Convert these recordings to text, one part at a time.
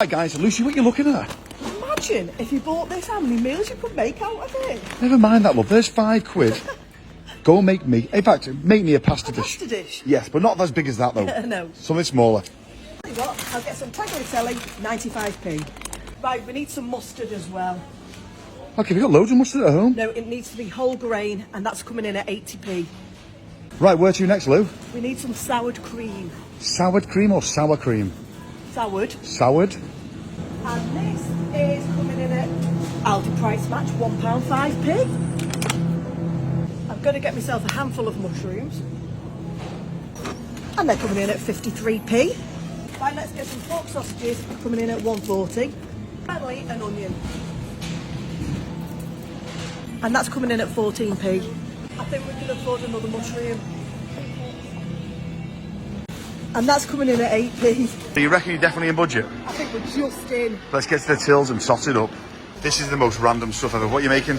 Right guys, Lucy, what are you looking at? Imagine if you bought this, how many meals you could make out of it. Never mind that, love. There's £5. Go and make me, in fact, make me a pasta dish. Pasta dish? Yes, but not as big as that though. No. Something smaller. Tell you what, I'll get some tagliatelle, 95p. Right, we need some mustard as well. Okay, we got loads of mustard at home. No, it needs to be whole grain, and that's coming in at 80p. Right, where to next, Lou? We need some soured cream. Soured cream or sour cream? Soured. Soured. And this is coming in at Aldi price match, £1.5p. I'm going to get myself a handful of mushrooms. And they're coming in at 53p. Right, let's get some pork sausages coming in at 140. Finally, an onion. And that's coming in at 14p. I think we can afford another mushroom. And that's coming in at 8p. Do you reckon you're definitely in budget? I think we're just in. Let's get to the tills and sauce it up. This is the most random stuff ever. What are you making?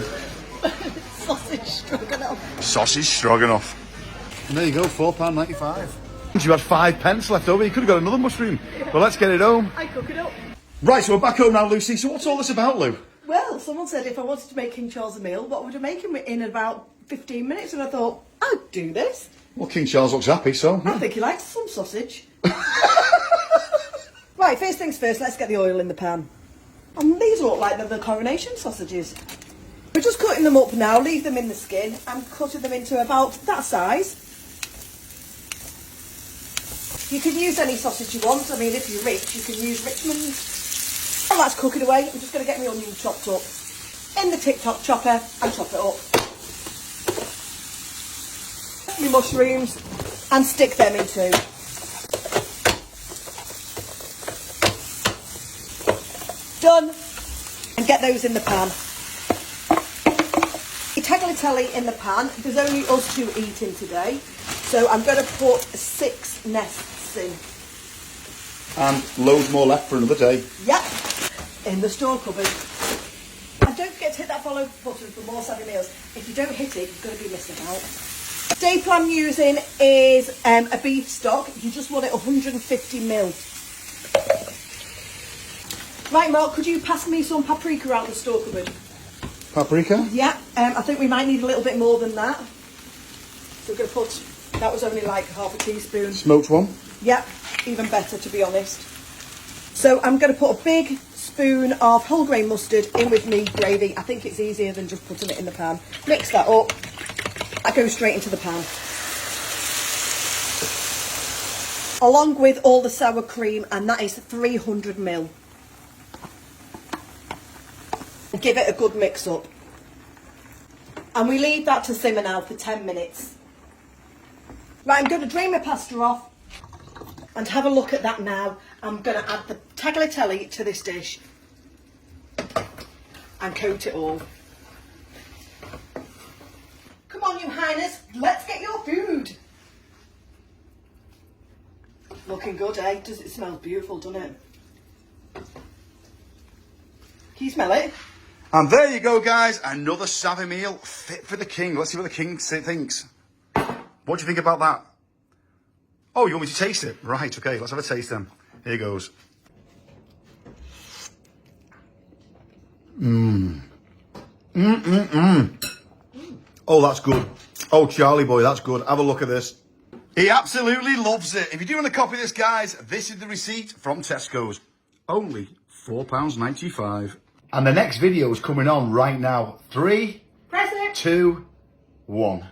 Sausage stroganoff. Sausage stroganoff. And there you go, £4.95. You had 5p left over. You could have got another mushroom. Well, let's get it home. I cook it up. Right, so we're back home now, Lucy. So what's all this about, Lou? Well, someone said if I wanted to make King Charles a meal, what would I make him in about 15 minutes? And I thought, I'd do this. Well, King Charles looks happy, so... I think he likes some sausage. Right, first things first, let's get the oil in the pan. And these look like they're the coronation sausages. We're just cutting them up now, leave them in the skin, and cutting them into about that size. You can use any sausage you want. I mean, if you're rich, you can use Richmond's. While that's cooking away, I'm just going to get my onion chopped up in the tic-toc chopper and chop it up. My mushrooms and stick them in too. Done. And get those in the pan. The tagliatelle in the pan. There's only us two eating today, so I'm going to put 6 nests in. And loads more left for another day. Yep, in the store cupboard. And don't forget to hit that follow button for more savvy meals. If you don't hit it, you're going to be missing out. Staple I'm using is a beef stock. You just want it 150ml. Right, Mark, could you pass me some paprika out the store cupboard? Paprika? Yeah, I think we might need a little bit more than that. So we're going to put, that was only like half a teaspoon. Smoked one? Yep, even better to be honest. So I'm going to put a big spoon of whole grain mustard in with me gravy. I think it's easier than just putting it in the pan. Mix that up. I go straight into the pan. Along with all the sour cream, and that is 300ml. Give it a good mix up. And we leave that to simmer now for 10 minutes. Right, I'm going to drain my pasta off and have a look at that now. I'm going to add the tagliatelle to this dish and coat it all. Come on, you highness, let's get your food. Looking good, eh? Does it smell beautiful, doesn't it? Can you smell it? And there you go, guys. Another savvy meal fit for the king. Let's see what the king thinks. What do you think about that? Oh, you want me to taste it? Right, okay. Let's have a taste then. Here goes. Oh, that's good. Oh, Charlie boy, that's good. Have a look at this. He absolutely loves it. If you do want to copy this, guys, this is the receipt from Tesco's. Only £4.95. And the next video is coming on right now. 3, Press it. 2, 1.